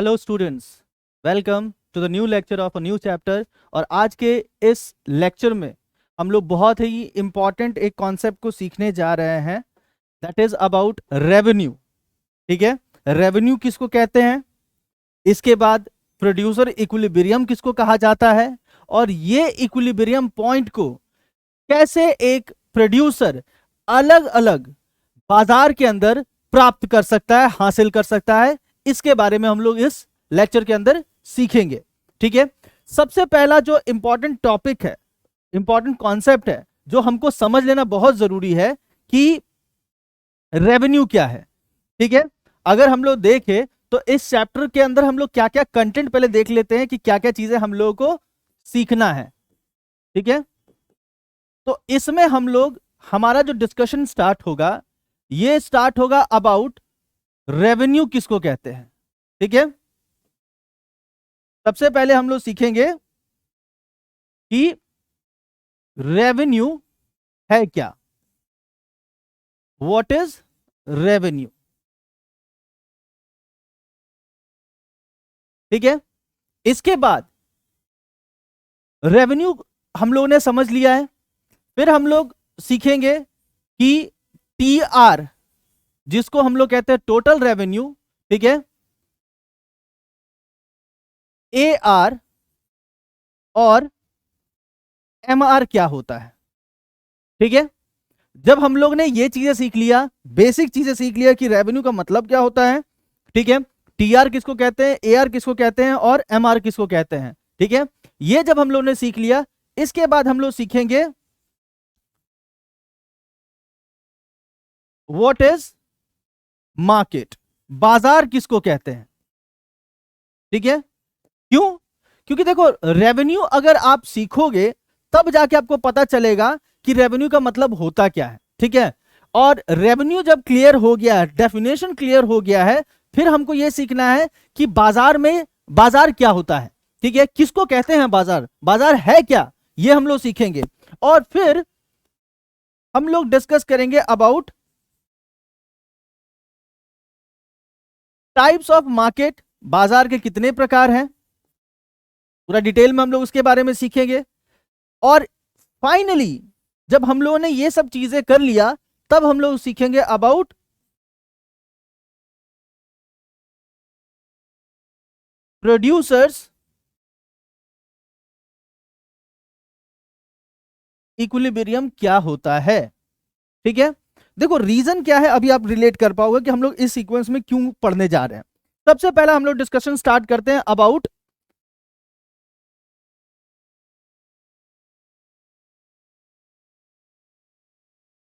Hello students, welcome to the new lecture of a new chapter. और आज के इस लेक्चर में हम लोग बहुत ही इम्पॉर्टेंट एक कॉन्सेप्ट को सीखने जा रहे हैं, दैट इज अबाउट रेवेन्यू। ठीक है, रेवेन्यू किसको कहते हैं, इसके बाद प्रोड्यूसर इक्विलिब्रियम किसको कहा जाता है, और ये इक्विलिब्रियम पॉइंट को कैसे एक प्रोड्यूसर अलग अलग बाजार के अंदर प्राप्त कर सकता है, हासिल कर सकता है, इसके बारे में हम लोग इस लेक्चर के अंदर सीखेंगे। ठीक है, सबसे पहला जो इंपॉर्टेंट टॉपिक है, इंपॉर्टेंट कॉन्सेप्ट है, जो हमको समझ लेना बहुत जरूरी है कि रेवेन्यू क्या है। ठीक है, अगर हम लोग देखें तो इस चैप्टर के अंदर हम लोग क्या क्या कंटेंट पहले देख लेते हैं कि क्या क्या चीजें हम लोगों को सीखना है। ठीक है, तो इसमें हम लोग हमारा जो डिस्कशन स्टार्ट होगा, ये स्टार्ट होगा अबाउट रेवेन्यू किसको कहते हैं। ठीक है, सबसे पहले हम लोग सीखेंगे कि रेवेन्यू है क्या, व्हाट इज रेवेन्यू। ठीक है, इसके बाद रेवेन्यू हम लोगों ने समझ लिया है, फिर हम लोग सीखेंगे कि टीआर, जिसको हम लोग कहते हैं टोटल रेवेन्यू, ठीक है, एआर और एमआर क्या होता है। ठीक है, जब हम लोग ने ये चीजें सीख लिया, बेसिक चीजें सीख लिया कि रेवेन्यू का मतलब क्या होता है, ठीक है, टीआर किसको कहते हैं, एआर किसको कहते हैं और एमआर किसको कहते हैं। ठीक है, ये जब हम लोग ने सीख लिया, इसके बाद हम लोग सीखेंगे व्हाट इज मार्केट, बाजार किसको कहते हैं। ठीक है, क्यों? क्योंकि देखो, रेवेन्यू अगर आप सीखोगे तब जाके आपको पता चलेगा कि रेवेन्यू का मतलब होता क्या है। ठीक है, और रेवेन्यू जब क्लियर हो गया है, डेफिनेशन क्लियर हो गया है, फिर हमको यह सीखना है कि बाजार में बाजार क्या होता है। ठीक है, किसको कहते हैं बाजार, बाजार है क्या, ये हम लोग सीखेंगे। और फिर हम लोग डिस्कस करेंगे अबाउट टाइप्स ऑफ मार्केट, बाजार के कितने प्रकार हैं, पूरा डिटेल में हम लोग उसके बारे में सीखेंगे। और फाइनली जब हम लोगों ने ये सब चीजें कर लिया, तब हम लोग सीखेंगे अबाउट प्रोड्यूसर्स इक्विलिब्रियम क्या होता है। ठीक है, देखो रीजन क्या है, अभी आप रिलेट कर पाओगे कि हम लोग इस सीक्वेंस में क्यों पढ़ने जा रहे हैं। सबसे पहला हम लोग डिस्कशन स्टार्ट करते हैं अबाउट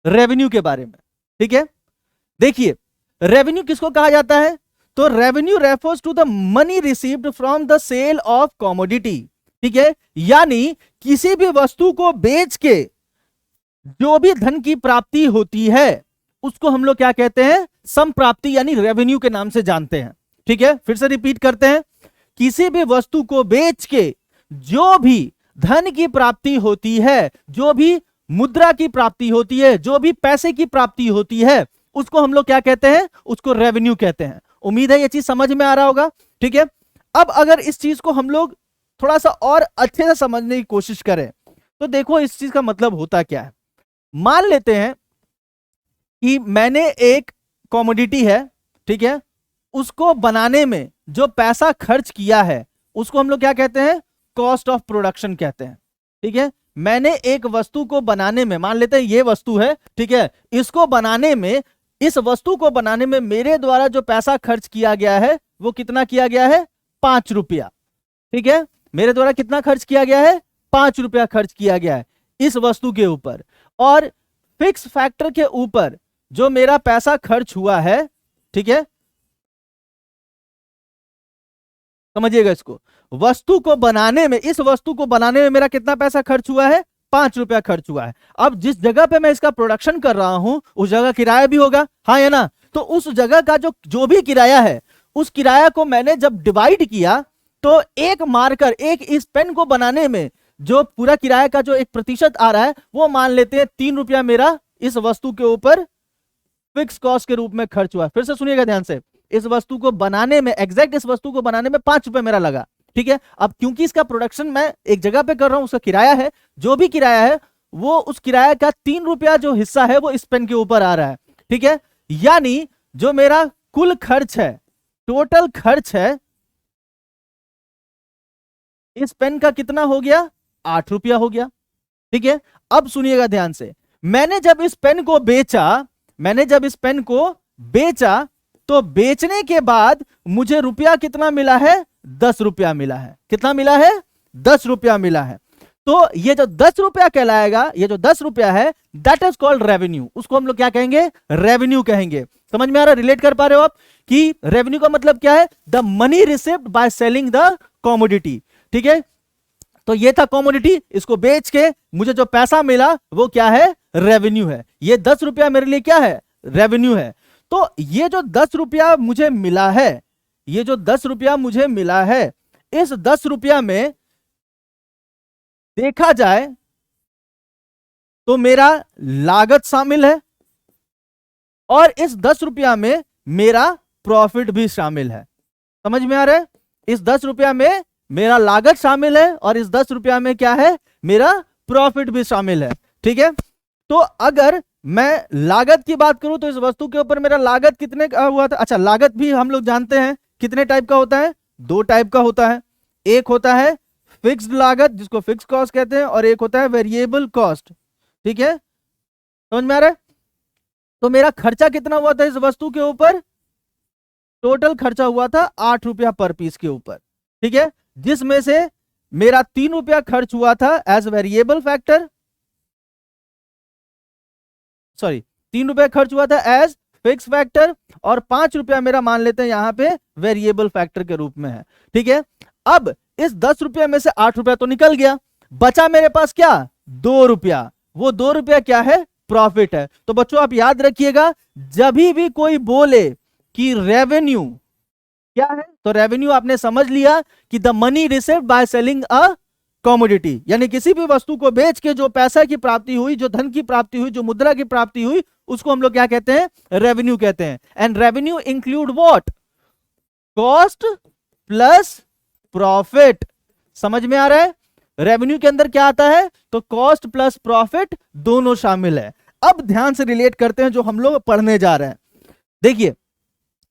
रेवेन्यू के बारे में। ठीक है, देखिए रेवेन्यू किसको कहा जाता है, तो revenue refers to the money received from the sale of commodity. ठीक है, यानी किसी भी वस्तु को बेच के जो भी धन की प्राप्ति होती है, उसको हम लोग क्या कहते हैं, संप्राप्ति यानी रेवेन्यू के नाम से जानते हैं। ठीक है, फिर से रिपीट करते हैं, किसी भी वस्तु को बेच के जो भी धन की प्राप्ति होती है, जो भी मुद्रा की प्राप्ति होती है, जो भी पैसे की प्राप्ति होती है, उसको हम लोग क्या कहते हैं, उसको रेवेन्यू कहते हैं। उम्मीद है ये चीज समझ में आ रहा होगा। ठीक है, अब अगर इस चीज को हम लोग थोड़ा सा और अच्छे से समझने की कोशिश करें, तो देखो इस चीज का मतलब होता क्या है। मान लेते हैं कि मैंने एक कॉमोडिटी है, ठीक है, उसको बनाने में जो पैसा खर्च किया है, उसको हम लोग क्या कहते हैं, कॉस्ट ऑफ प्रोडक्शन कहते हैं। ठीक है, मैंने एक वस्तु को बनाने में, मान लेते हैं ये वस्तु है, ठीक है, इसको बनाने में, इस वस्तु को बनाने में मेरे द्वारा जो पैसा खर्च किया गया है, वो कितना किया गया है, 5 रुपया। ठीक है, मेरे द्वारा कितना खर्च किया गया है, 5 रुपया खर्च किया गया है इस वस्तु के ऊपर। और फिक्स फैक्टर के ऊपर जो मेरा पैसा खर्च हुआ है, ठीक है, समझिएगा इसको, वस्तु को बनाने में, इस वस्तु को बनाने में मेरा कितना पैसा खर्च हुआ है, 5 रुपया खर्च हुआ है। अब जिस जगह पे मैं इसका प्रोडक्शन कर रहा हूं, उस जगह किराया भी होगा, हाँ या ना, तो उस जगह का जो भी किराया है, उस किराया को मैंने जब डिवाइड किया, तो एक मार्कर, एक इस पेन को बनाने में जो पूरा किराया का जो 1% आ रहा है, वो मान लेते हैं 3 रुपया मेरा इस वस्तु के ऊपर फिक्स कॉस्ट के रूप में खर्च हुआ। फिर से सुनिएगा ध्यान से, इस वस्तु को बनाने में, एग्जैक्ट इस वस्तु को बनाने में 5 रुपए मेरा लगा, ठीक है। अब क्योंकि इसका प्रोडक्शन मैं एक जगह पे कर रहा हूं, उसका किराया है, जो भी किराया है वो उस किराया का 3 रुपया जो हिस्सा है वो इस पेन के ऊपर आ रहा है, ठीक है। यानी जो मेरा कुल खर्च है, टोटल खर्च है, इस पेन का कितना हो गया, 8 रुपया हो गया, ठीक है। अब सुनिएगा ध्यान से, मैंने जब इस पेन को बेचा, तो बेचने के बाद मुझे रुपया कितना मिला है, 10 रुपया मिला है। कितना मिला है, 10 रुपया मिला है। तो ये जो 10 रुपया कहलाएगा, ये जो 10 रुपया है, दैट इज कॉल्ड रेवेन्यू। उसको हम लोग क्या कहेंगे, रेवेन्यू कहेंगे। समझ में आ रहा है, रिलेट कर पा रहे हो आप कि रेवेन्यू का मतलब क्या है, the money received by selling the commodity, ठीक है। तो ये था कॉमोडिटी, इसको बेच के मुझे जो पैसा मिला वो क्या है, रेवेन्यू है। ये 10 रुपया मेरे लिए क्या है, रेवेन्यू है। तो ये जो 10 रुपया मुझे मिला है, ये जो 10 रुपया मुझे मिला है, इस 10 रुपया में देखा जाए तो मेरा लागत शामिल है और इस 10 रुपया में मेरा प्रॉफिट भी शामिल है। समझ में आ रहा है, इस 10 रुपया में मेरा लागत शामिल है और इस 10 रुपया में क्या है, मेरा प्रॉफिट भी शामिल है, ठीक है। तो अगर मैं लागत की बात करूं तो इस वस्तु के ऊपर मेरा लागत कितने का हुआ था। अच्छा, लागत भी हम लोग जानते हैं कितने टाइप का होता है, 2 टाइप का होता है। एक होता है फिक्स्ड लागत, जिसको फिक्स कॉस्ट कहते हैं, और एक होता है वेरिएबल कॉस्ट, ठीक है। समझ में आ रहा है। तो मेरा खर्चा कितना हुआ था इस वस्तु के ऊपर, टोटल खर्चा हुआ था 8 रुपया पर पीस के ऊपर, ठीक है। जिसमें से मेरा 3 रुपया खर्च हुआ था एज वेरिएबल फैक्टर, सॉरी 3 रुपया खर्च हुआ था एज फिक्स फैक्टर, और 5 रुपया मेरा मान लेते हैं यहां पे वेरिएबल फैक्टर के रूप में है, ठीक है। अब इस 10 रुपया में से 8 रुपया तो निकल गया, बचा मेरे पास क्या, 2 रुपया। वो 2 रुपया क्या है, प्रॉफिट है। तो बच्चों आप याद रखिएगा, जब भी कोई बोले कि रेवेन्यू क्या है, तो रेवेन्यू आपने समझ लिया कि the money received by selling a commodity, यानी किसी भी वस्तु को बेच के जो पैसा की प्राप्ति हुई, जो धन की प्राप्ति हुई, जो मुद्रा की प्राप्ति हुई, उसको हम लोग क्या कहते हैं, रेवेन्यू कहते हैं। And revenue include what, cost plus profit. समझ में आ रहा है, रेवेन्यू के अंदर क्या आता है, तो कॉस्ट प्लस प्रॉफिट दोनों शामिल है। अब ध्यान से रिलेट करते हैं जो हम लोग पढ़ने जा रहे हैं। देखिए,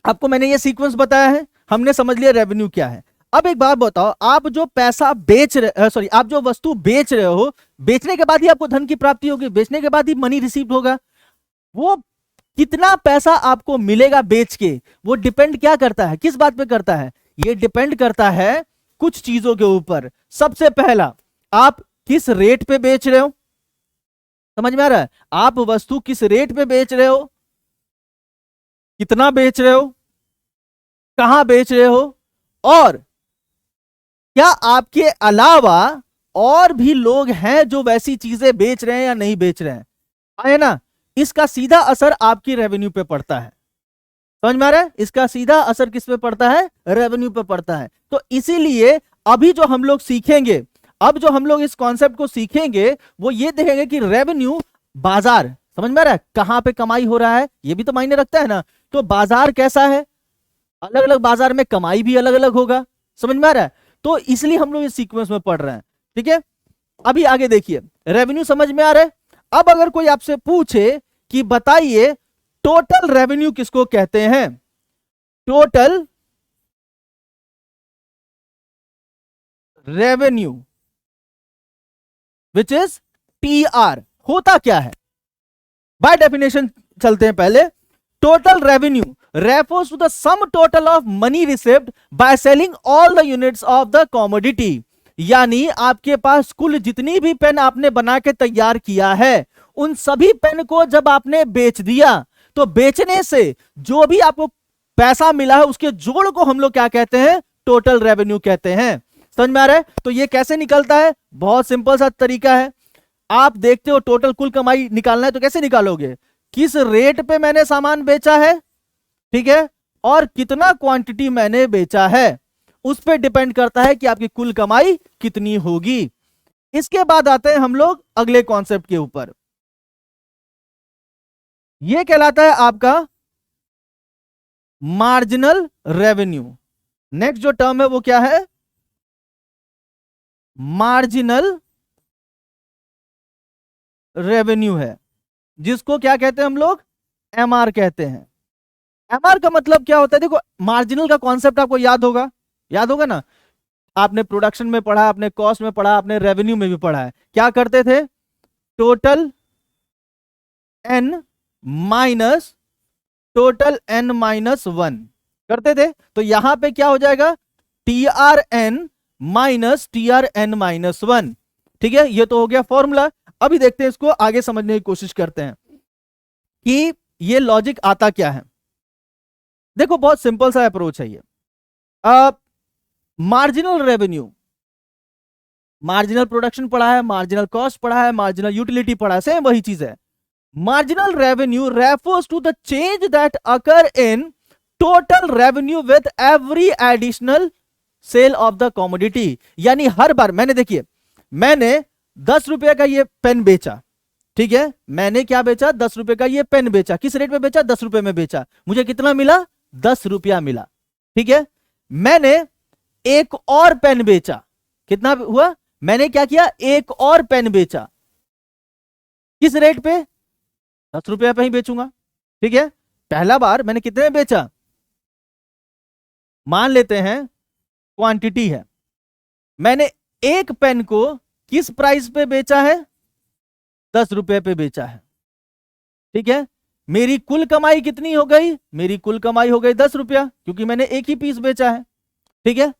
आपको मैंने ये सीक्वेंस बताया है, हमने समझ लिया रेवेन्यू क्या है। अब एक बात बताओ, आप जो पैसा बेच रहे, सॉरी आप जो वस्तु बेच रहे हो, बेचने के बाद ही आपको धन की प्राप्ति होगी, बेचने के बाद ही मनी रिसीव होगा। वो कितना पैसा आपको मिलेगा बेच के, वो डिपेंड क्या करता है, किस बात पे करता है, ये डिपेंड करता है कुछ चीजों के ऊपर। सबसे पहला, आप किस रेट पे बेच रहे हो। समझ में आ रहा है, आप वस्तु किस रेट पे बेच रहे हो, कितना बेच रहे हो, कहां बेच रहे हो, और क्या आपके अलावा और भी लोग हैं जो वैसी चीजें बेच रहे हैं या नहीं बेच रहे हैं, है ना। इसका सीधा असर आपकी रेवेन्यू पे पड़ता है। समझ में आ रहा है, इसका सीधा असर किस पे पड़ता है, रेवेन्यू पे पड़ता है। तो इसीलिए अभी जो हम लोग सीखेंगे, अब जो हम लोग इस कॉन्सेप्ट को सीखेंगे, वो ये देखेंगे कि रेवेन्यू, बाजार, समझ में आ रहा है, कहां पे कमाई हो रहा है, ये भी तो मायने रखता है ना। तो बाजार कैसा है, अलग अलग बाजार में कमाई भी अलग अलग होगा। समझ में आ रहा है, तो इसलिए हम लोग इस सीक्वेंस में पढ़ रहे हैं, ठीक है। अभी आगे देखिए, रेवेन्यू समझ में आ रहा है। अब अगर कोई आपसे पूछे कि बताइए टोटल रेवेन्यू किसको कहते हैं, total revenue which is TR, होता क्या है, बाय डेफिनेशन चलते हैं पहले। Total revenue refers to the sum total of money received by selling all the units of the commodity। यानी आपके पास कुल जितनी भी पेन आपने बना के तैयार किया है, उन सभी पेन को जब आपने बेच दिया, तो बेचने से जो भी आपको पैसा मिला है उसके जोड़ को हम लोग क्या कहते हैं, टोटल रेवेन्यू कहते हैं। समझ में आ रहा है। तो ये कैसे निकलता है, बहुत सिंपल सा तरीका है। आप देखते हो टोटल कुल कमाई निकालना है तो कैसे निकालोगे, किस रेट पे मैंने सामान बेचा है, ठीक है, और कितना क्वांटिटी मैंने बेचा है, उस पे डिपेंड करता है कि आपकी कुल कमाई कितनी होगी। इसके बाद आते हैं हम लोग अगले कॉन्सेप्ट के ऊपर, यह कहलाता है आपका मार्जिनल रेवेन्यू। नेक्स्ट जो टर्म है वो क्या है, मार्जिनल रेवेन्यू है, जिसको क्या कहते हैं हम लोग, एमआर कहते हैं। एमआर का मतलब क्या होता है, देखो मार्जिनल का कॉन्सेप्ट आपको याद होगा ना, आपने प्रोडक्शन में पढ़ा, आपने कॉस्ट में पढ़ा, आपने रेवेन्यू में भी पढ़ा है। क्या करते थे, total N minus total N minus one करते थे। तो यहां पे क्या हो जाएगा, T R N minus T R N minus one. ठीक है, ये तो हो गया फॉर्मूला। अभी देखते हैं, इसको आगे समझने की कोशिश करते हैं कि ये लॉजिक आता क्या है। देखो बहुत सिंपल सा अप्रोच है ये। मार्जिनल रेवेन्यू, मार्जिनल प्रोडक्शन पढ़ा है, मार्जिनल कॉस्ट पढ़ा है, मार्जिनल यूटिलिटी पढ़ा है, सेम वही चीज है। Marginal revenue refers to the change that occur in total revenue with every additional sale of the commodity. यानी हर बार मैंने 10 रुपए का ये पेन बेचा, ठीक है, मैंने क्या बेचा, 10 रुपए का ये पेन बेचा। किस रेट पे बेचा, 10 रुपए में बेचा। मुझे कितना मिला, 10 रुपया मिला। ठीक है, मैंने एक और पेन बेचा, कितना हुआ, मैंने क्या किया, एक और पेन बेचा। किस रेट पे, 10 रुपया पे ही बेचूंगा। ठीक है, पहला बार मैंने कितने में बेचा, मान लेते हैं क्वांटिटी है, मैंने एक पेन को किस प्राइस पे बेचा है, 10 रुपए पे बेचा है। ठीक है, मेरी कुल कमाई कितनी हो गई, मेरी कुल कमाई हो गई 10 रुपया, क्योंकि मैंने एक ही पीस बेचा है। ठीक है,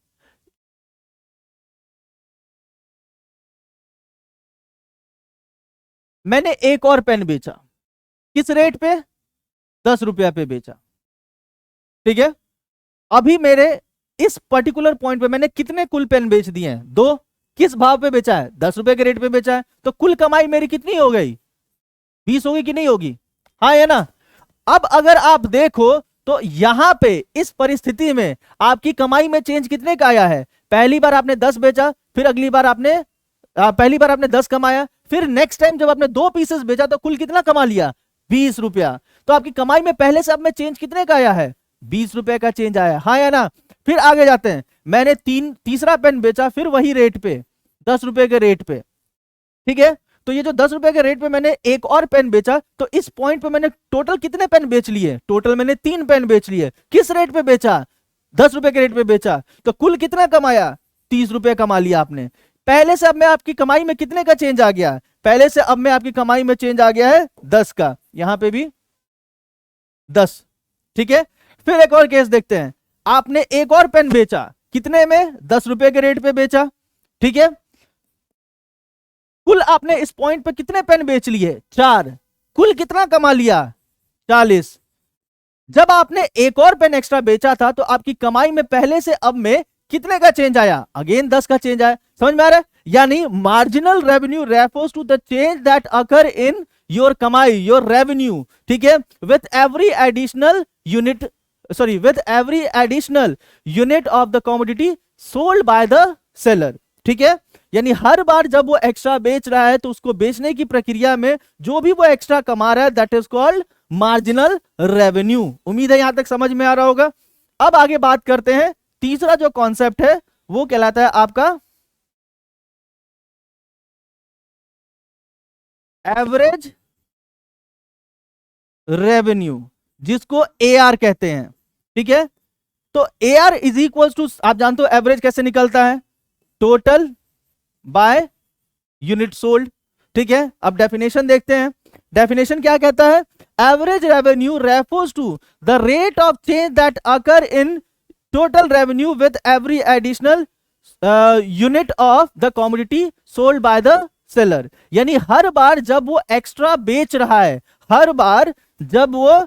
मैंने एक और पेन बेचा, किस रेट पे, 10 रुपया पे बेचा। ठीक है, अभी मेरे इस पर्टिकुलर पॉइंट पे मैंने कितने कुल पेन बेच दिए हैं, 2। किस भाव पे बेचा है, 10 रुपए के रेट पे बेचा है। तो कुल कमाई मेरी कितनी हो गई, 20 होगी कि नहीं होगी, हाँ है ना। अब अगर आप देखो तो यहां पे इस परिस्थिति में आपकी कमाई में चेंज कितने का आया है, पहली बार आपने 10 बेचा, फिर अगली बार आपने पहली बार आपने 10 कमाया, फिर नेक्स्ट टाइम जब आपने 2 पीसेस बेचा तो कुल कितना कमा लिया, 20 रुपया। तो आपकी कमाई में पहले से अब में चेंज कितने का आया है, 20 रुपए का चेंज आया, हाँ या ना। फिर आगे जाते हैं, मैंने तीसरा पेन बेचा, फिर वही रेट पे, 10 रुपए के रेट पे। ठीक है, तो ये जो 10 रुपए के रेट पे मैंने एक और पेन बेचा, तो इस पॉइंट पे मैंने टोटल कितने पेन बेच लिए, टोटल मैंने 3 पेन बेच लिए। किस रेट पे बेचा, 10 रुपए के रेट पे बेचा। तो कुल कितना कमाया, 30 रुपए कमा लिया आपने। पहले से अब में आपकी कमाई में कितने का चेंज आ गया, पहले से अब में आपकी कमाई में चेंज आ गया है 10 का, यहां पे भी 10। ठीक है, फिर एक और केस देखते हैं, आपने एक और पेन बेचा, कितने में, 10 रुपए के रेट पे बेचा। ठीक है, कुल आपने इस पॉइंट पे कितने पेन बेच लिए, 4। कुल कितना कमा लिया, 40। जब आपने एक और पेन एक्स्ट्रा बेचा था तो आपकी कमाई में पहले से अब में कितने का चेंज आया, अगेन 10 का चेंज आया। समझ में आ रहा है, यानी marginal revenue refers to the change that occur in your कमाई, योर रेवेन्यू। ठीक है, with every additional unit, with every additional unit of the commodity sold by the seller. ठीक है, यानी हर बार जब वो एक्स्ट्रा बेच रहा है तो उसको बेचने की प्रक्रिया में जो भी वो एक्स्ट्रा कमा रहा है, that is called marginal revenue. उम्मीद है यहां तक समझ में आ रहा होगा। अब आगे बात करते हैं, तीसरा जो कॉन्सेप्ट है वो कहलाता है आपका एवरेज रेवेन्यू, जिसको एआर कहते हैं। ठीक है, तो एआर इज इक्वल टू, आप जानते हो एवरेज कैसे निकलता है, टोटल बाय यूनिट सोल्ड। ठीक है, अब डेफिनेशन देखते हैं, डेफिनेशन क्या कहता है, average revenue refers to the rate of change that occur in total revenue with every additional unit of the commodity sold by the seller. यानी हर बार जब वो एक्स्ट्रा बेच रहा है, हर बार जब वो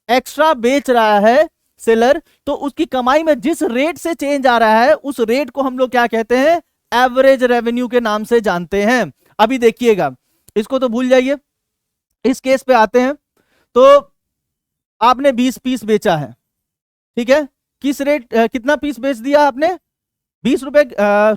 एक्स्ट्रा बेच रहा है सेलर, तो उसकी कमाई में जिस रेट से चेंज आ रहा है उस रेट को हम लोग क्या कहते हैं, एवरेज रेवेन्यू के नाम से जानते हैं। अभी देखिएगा, इसको तो भूल जाइए, इस केस पे आते हैं। तो आपने 20 पीस बेचा है, ठीक है, किस रेट, कितना पीस बेच दिया आपने, 20 रुपए।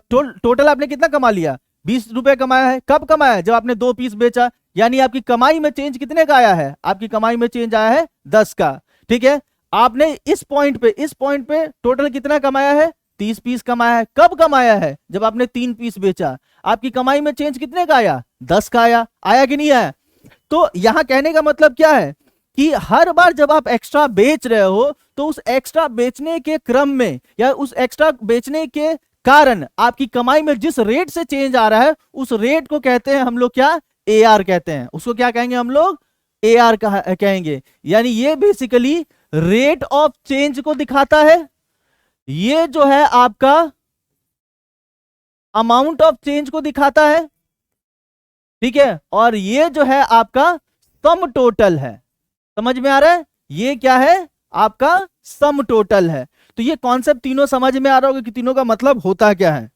टोटल आपने कितना कमा लिया, 20 रुपए कमाया है। कब कमाया, जब आपने 2 पीस बेचा। यानी आपकी कमाई में चेंज कितने का आया है, आपकी कमाई में चेंज आया है 10 का। ठीक है, आपने इस पॉइंट पे टोटल कितना कमाया है? 30 पीस कमाया है। कब कमाया है? जब आपने 3 पीस बेचा। आपकी कमाई में चेंज कितने का आया? 10 का आया। आया कि नहीं आया? तो यहां कहने का मतलब क्या है कि हर बार जब आप एक्स्ट्रा बेच रहे हो तो उस एक्स्ट्रा बेचने के क्रम में या उस एक्स्ट्रा बेचने के कारण आपकी कमाई में जिस रेट से चेंज आ रहा है उस रेट को कहते हैं हम लोग क्या? एआर कहते हैं। उसको क्या कहेंगे हम लोग? एआर कहेंगे। यानी ये बेसिकली रेट ऑफ चेंज को दिखाता है। ये जो है आपका अमाउंट ऑफ चेंज को दिखाता है, ठीक है। और ये जो है आपका सम टोटल है। समझ में आ रहा है? ये क्या है? आपका सम टोटल है। तो ये कॉन्सेप्ट तीनों समझ में आ रहा होगा कि तीनों का मतलब होता क्या है।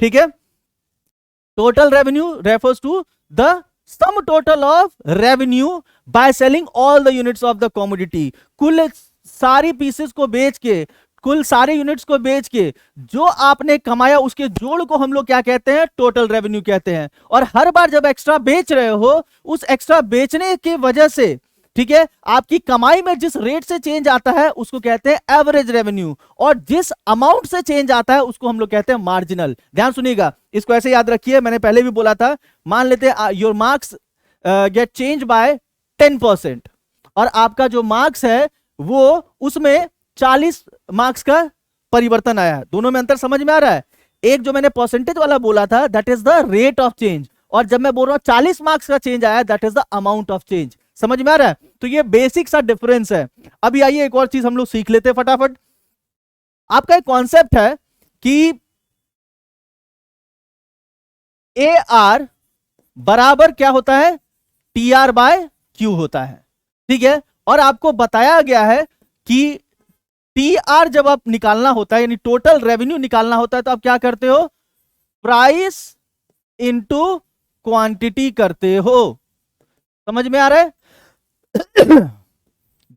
ठीक है। Total revenue refers to the sum total of revenue by selling all the units of the commodity. कुल सारी पीसेस को बेच के, कुल सारे यूनिट्स को बेच के जो आपने कमाया उसके जोड़ को हम लोग क्या कहते हैं? टोटल रेवेन्यू कहते हैं। और हर बार जब एक्स्ट्रा बेच रहे हो उस एक्स्ट्रा बेचने की वजह से, ठीक है, आपकी कमाई में जिस रेट से चेंज आता है उसको कहते हैं एवरेज रेवेन्यू, और जिस अमाउंट से चेंज आता है उसको हम लोग कहते हैं मार्जिनल। ध्यान सुनिएगा, इसको ऐसे याद रखिए। मैंने पहले भी बोला था, मान लेते हैं your marks get change bye 10% और आपका जो मार्क्स है वो उसमें 40 मार्क्स का परिवर्तन आया है। दोनों में अंतर समझ में आ रहा है? एक जो मैंने परसेंटेज वाला बोला था that is the rate of change, और जब मैं बोल रहा हूं 40 मार्क्स का चेंज आया that is the amount of change. समझ में आ रहा है? तो ये बेसिक सा डिफरेंस है। अभी आइए एक और चीज हम लोग सीख लेते हैं फटाफट। आपका एक कॉन्सेप्ट है कि ए आर बराबर क्या होता है? टी आर बाय क्यू होता है, ठीक है। और आपको बताया गया है कि टी आर जब आप निकालना होता है यानी टोटल रेवेन्यू निकालना होता है तो आप क्या करते हो? प्राइस इंटू क्वांटिटी करते हो। समझ में आ रहा है?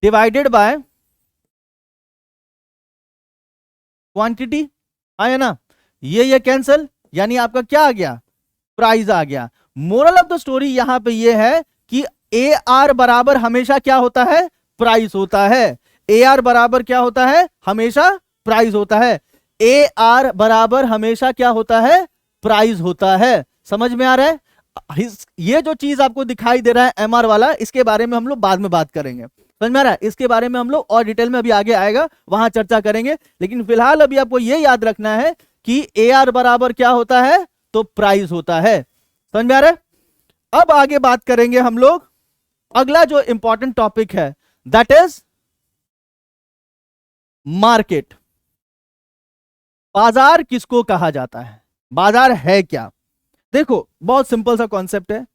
डिवाइडेड बाय क्वांटिटी आया ना? ये कैंसल, यानी आपका क्या आ गया? प्राइस आ गया। मोरल ऑफ द स्टोरी यहां पे ये है कि ए आर बराबर हमेशा क्या होता है? प्राइस होता है। ए आर बराबर क्या होता है? हमेशा प्राइस होता है। ए आर बराबर हमेशा क्या होता है? प्राइस होता है। समझ में आ रहा है? ये जो चीज आपको दिखाई दे रहा है एमआर वाला, इसके बारे में हम लोग बाद में बात करेंगे। समझ में आ रहा है? इसके बारे में हम लोग और डिटेल में अभी आगे आएगा, वहां चर्चा करेंगे। लेकिन फिलहाल अभी आपको ये याद रखना है कि ए आर बराबर क्या होता है? तो प्राइस होता है। समझ में आ रहा है? अब आगे बात करेंगे हम लोग। अगला जो इंपॉर्टेंट टॉपिक है दैट इज मार्केट। बाजार किसको कहा जाता है? बाजार है क्या? देखो, बहुत सिंपल सा कॉन्सेप्ट है।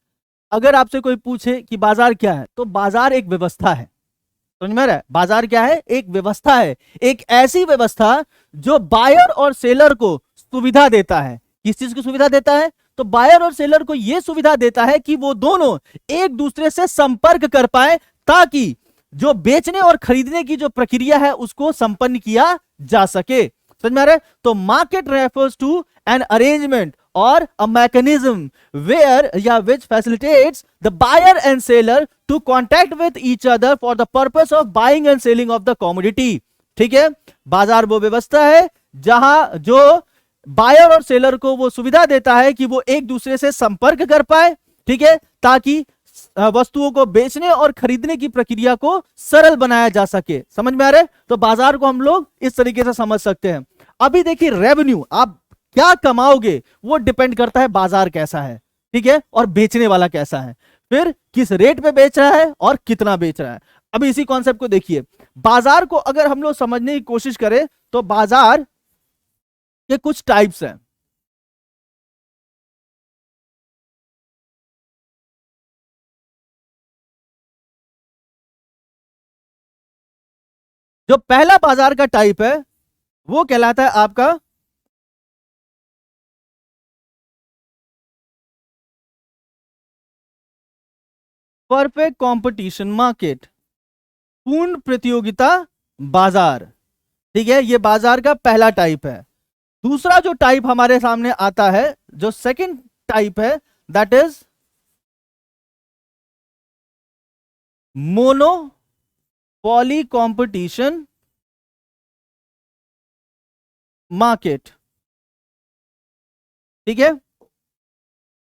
अगर आपसे कोई पूछे कि बाजार क्या है, तो बाजार एक व्यवस्था है। समझ में आ रहा है? बाजार क्या है? एक व्यवस्था है। एक ऐसी व्यवस्था जो बायर और सेलर को सुविधा देता है। किस चीज की सुविधा देता है? तो बायर और सेलर को यह सुविधा देता है कि वो दोनों एक दूसरे से संपर्क कर पाए ताकि जो बेचने और खरीदने की जो प्रक्रिया है उसको संपन्न किया जा सके। समझ में आ रहा है? तो market refers to an arrangement or a mechanism where which facilitates the buyer and seller to contact with each other for the purpose of buying and selling of the commodity। ठीक है। बाजार वो व्यवस्था है जहां जो बायर और seller को वो सुविधा देता है कि वो एक दूसरे से संपर्क कर पाए, ठीक है, ताकि वस्तुओं को बेचने और खरीदने की प्रक्रिया को सरल बनाया जा सके। समझ में आ रहा है? तो बाजार को हम लोग इस तरीके से समझ सकते हैं। अभी देखिए, रेवेन्यू आप क्या कमाओगे वो डिपेंड करता है बाजार कैसा है, ठीक है, और बेचने वाला कैसा है, फिर किस रेट पे बेच रहा है और कितना बेच रहा है। अभी इसी कॉन्सेप्ट को देखिए। बाजार को अगर हम लोग समझने की कोशिश करें तो बाजार के कुछ टाइप्स हैं। जो पहला बाजार का टाइप है वो कहलाता है आपका परफेक्ट कंपटीशन मार्केट, पूर्ण प्रतियोगिता बाजार। ठीक है, ये बाजार का पहला टाइप है। दूसरा जो टाइप हमारे सामने आता है, जो सेकंड टाइप है, that is mono poly competition market. ठीक है,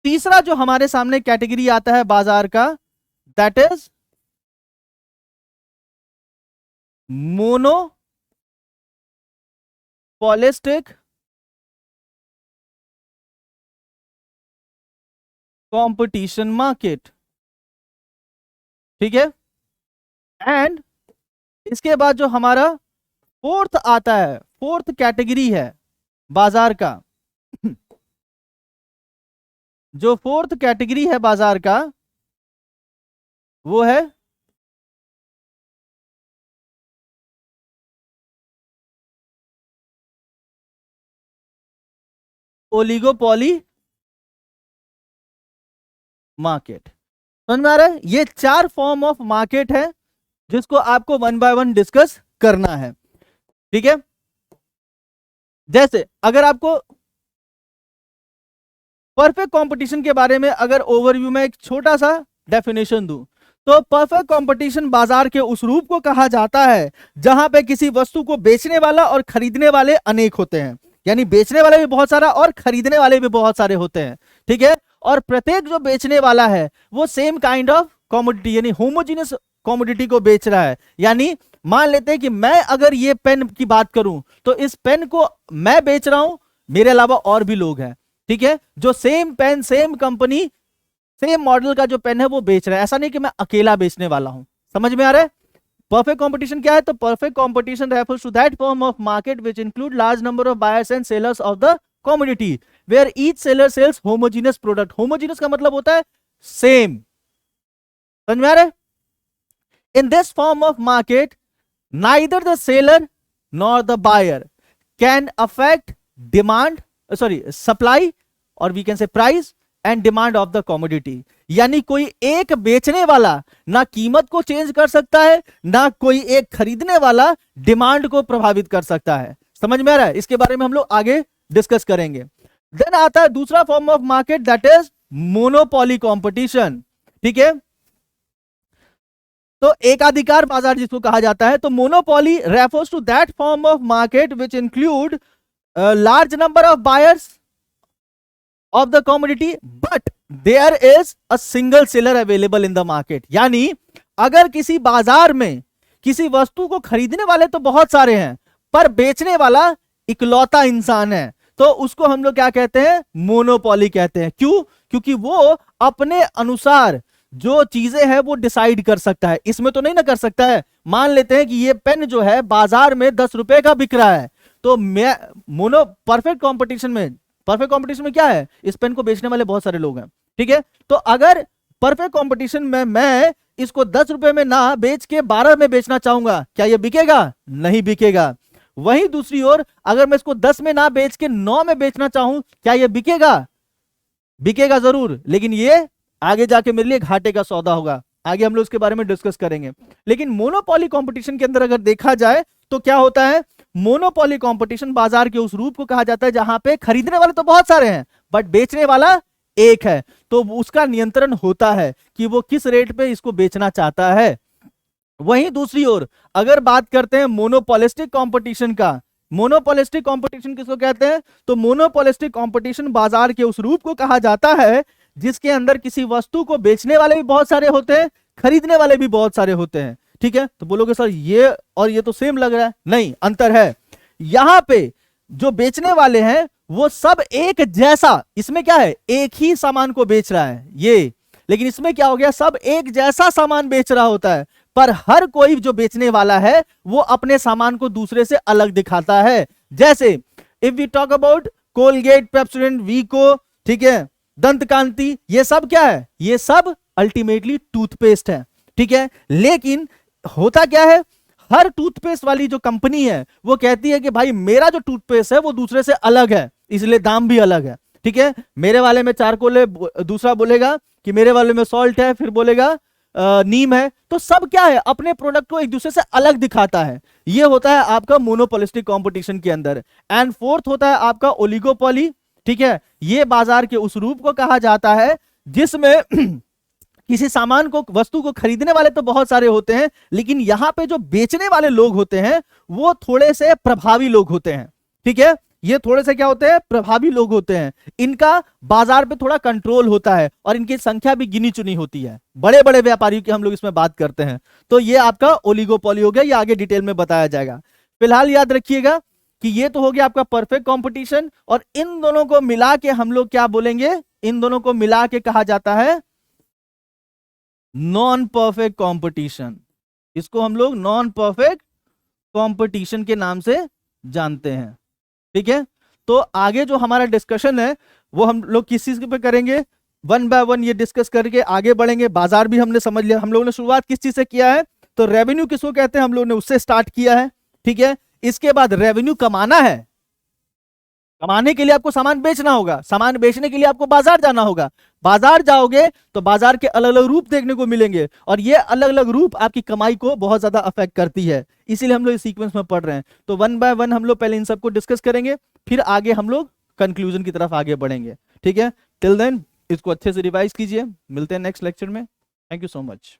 तीसरा जो हमारे सामने कैटेगरी आता है बाजार का, that is monopolistic competition market. ठीक है, एंड इसके बाद जो हमारा फोर्थ आता है, फोर्थ कैटेगरी है बाजार का, जो फोर्थ कैटेगरी है बाजार का वो है ओलिगोपॉली मार्केट। समझ में आ रहा है? ये चार फॉर्म ऑफ मार्केट है जिसको आपको वन बाय वन डिस्कस करना है। ठीक है, जैसे अगर आपको परफेक्ट कंपटीशन के बारे में अगर ओवरव्यू में एक छोटा सा डेफिनेशन दूं, तो परफेक्ट कंपटीशन बाजार के उस रूप को कहा जाता है जहां पे किसी वस्तु को बेचने वाला और खरीदने वाले अनेक होते हैं, यानी बेचने वाले भी बहुत सारा और खरीदने वाले भी बहुत सारे होते हैं। ठीक है, और प्रत्येक जो बेचने वाला है वो सेम काइंड ऑफ कॉमोडिटी यानी होमोजीनियस कॉमोडिटी को बेच रहा है। यानी मान लेते हैं कि मैं अगर ये पेन की बात करूं तो इस पेन को मैं बेच रहा हूं, मेरे अलावा और भी लोग हैं, ठीक है, जो same pen same company same model का जो पेन है वो बेच रहा है। ऐसा नहीं कि मैं अकेला बेचने वाला हूं। समझ में आ रहा है? परफेक्ट कंपटीशन क्या है? तो perfect competition refers to that form of market which include large number of buyers and sellers of the commodity where each seller sells homogeneous product. Homogeneous का मतलब होता है सेम। समझ में आ रहा है? In this form of market neither the seller nor the buyer can affect demand, supply or we can say price and demand of the commodity। यानी कोई एक बेचने वाला ना कीमत को चेंज कर सकता है, ना कोई एक खरीदने वाला डिमांड को प्रभावित कर सकता है। समझ में आ रहा है? इसके बारे में हम लोग आगे डिस्कस करेंगे। देन आता है दूसरा form of market, that is monopoly competition. ठीक है, तो एकाधिकार बाजार जिसको कहा जाता है। तो monopoly refers to that form of market which include large number of buyers of the commodity but there is a single seller available in the market. यानी अगर किसी बाजार में किसी वस्तु को खरीदने वाले तो बहुत सारे हैं पर बेचने वाला इकलौता इंसान है, तो उसको हम लोग क्या कहते हैं? मोनोपोली कहते हैं। क्यों? क्योंकि वो अपने अनुसार जो चीजें हैं वो डिसाइड कर सकता है। इसमें तो नहीं ना कर सकता है। मान लेते हैं कि ये पेन जो है बाजार में 10 रुपए का बिक रहा है, तो मैं परफेक्ट कंपटीशन में क्या है? इस पेन को बेचने वाले बहुत सारे लोग हैं। ठीक है, तो अगर परफेक्ट कंपटीशन में मैं इसको 10 रुपए में ना बेच के 12 में बेचना चाहूंगा, क्या ये बिकेगा? नहीं बिकेगा। वहीं दूसरी ओर अगर मैं इसको 10 में ना बेच के 9 में बेचना चाहूं, क्या ये बिकेगा? बिकेगा जरूर, लेकिन ये आगे जाके मेरे लिए घाटे का सौदा होगा। आगे हम लोग इसके बारे में डिस्कस करेंगे। लेकिन मोनोपोली कंपटीशन के अंदर अगर देखा जाए तो क्या होता है? मोनोपोली कंपटीशन बाजार के उस रूप को कहा जाता है जहां पे खरीदने वाले तो बहुत सारे हैं बट बेचने वाला एक है, तो उसका नियंत्रण होता है कि वो किस रेट पे इसको बेचना चाहता है। वहीं दूसरी ओर अगर बात करते हैं मोनोपोलिस्टिक कंपटीशन का, मोनोपोलिस्टिक कंपटीशन किसको कहते हैं? तो मोनोपोलिस्टिक कंपटीशन बाजार के उस रूप को कहा जाता है जिसके अंदर किसी वस्तु को बेचने वाले भी बहुत सारे होते हैं, खरीदने वाले भी बहुत सारे होते हैं। ठीक है, तो बोलोगे सर ये और ये तो सेम लग रहा है। नहीं, अंतर है। यहां पे जो बेचने वाले हैं वो सब एक जैसा, इसमें क्या है? एक ही सामान को बेच रहा है ये, लेकिन इसमें क्या हो गया? सब एक जैसा सामान बेच रहा होता है, पर हर कोई जो बेचने वाला है वो अपने सामान को दूसरे से अलग दिखाता है। जैसे if we talk about Colgate, Pepsodent, Vicco, ठीक है, दंत कांति, ये सब क्या है? ये सब अल्टीमेटली टूथपेस्ट है। ठीक है, लेकिन होता क्या है? हर टूथपेस्ट वाली जो कंपनी है वो कहती है कि भाई मेरा जो टूथपेस्ट है वो दूसरे से अलग है, इसलिए दाम भी अलग है। ठीक है, मेरे वाले में चारकोल है, दूसरा बोलेगा कि मेरे वाले में सॉल्ट है, फिर बोलेगा नीम है। तो सब क्या है? अपने प्रोडक्ट को एक दूसरे से अलग दिखाता है। ये होता है आपका मोनोपोलिस्टिक कंपटीशन के अंदर। एंड फोर्थ होता है आपका ओलिगोपोली। ठीक है, ये बाजार के उस रूप को कहा जाता है जिसमें किसी सामान को, वस्तु को खरीदने वाले तो बहुत सारे होते हैं, लेकिन यहां पे जो बेचने वाले लोग होते हैं वो थोड़े से प्रभावी लोग होते हैं। ठीक है, ये थोड़े से क्या होते हैं, प्रभावी लोग होते हैं। इनका बाजार पे थोड़ा कंट्रोल होता है और इनकी संख्या भी गिनी चुनी होती है। बड़े बड़े व्यापारियों की हम लोग इसमें बात करते हैं। तो ये आपका ओलिगोपोली हो गया, ये आगे डिटेल में बताया जाएगा। फिलहाल याद रखिएगा कि ये तो हो गया आपका परफेक्ट कंपटीशन, और इन दोनों को मिला के हम लोग क्या बोलेंगे, इन दोनों को मिला के कहा जाता है नॉन परफेक्ट कंपटीशन। इसको हम लोग नॉन परफेक्ट कंपटीशन के नाम से जानते हैं। ठीक है, तो आगे जो हमारा डिस्कशन है वो हम लोग किस चीज पे करेंगे, वन बाय वन ये डिस्कस करके आगे बढ़ेंगे। बाजार भी हमने समझ लिया। हम लोगों ने शुरुआत किस चीज से किया है, तो रेवेन्यू किसको कहते हैं, हम लोगों ने उससे स्टार्ट किया है। ठीक है, इसके बाद रेवेन्यू कमाना है, कमाने के लिए आपको सामान बेचना होगा, सामान बेचने के लिए आपको बाजार जाना होगा। बाजार जाओगे तो बाजार के अलग अलग रूप देखने को मिलेंगे, और ये अलग अलग रूप आपकी कमाई को बहुत ज्यादा अफेक्ट करती है। इसीलिए हम लोग इस सीक्वेंस में पढ़ रहे हैं। तो वन बाय वन हम लोग पहले इन सबको डिस्कस करेंगे, फिर आगे हम लोग कंक्लूजन की तरफ आगे बढ़ेंगे। ठीक है, टिल देन इसको अच्छे से रिवाइज कीजिए। मिलते हैं नेक्स्ट लेक्चर में। Thank you so much.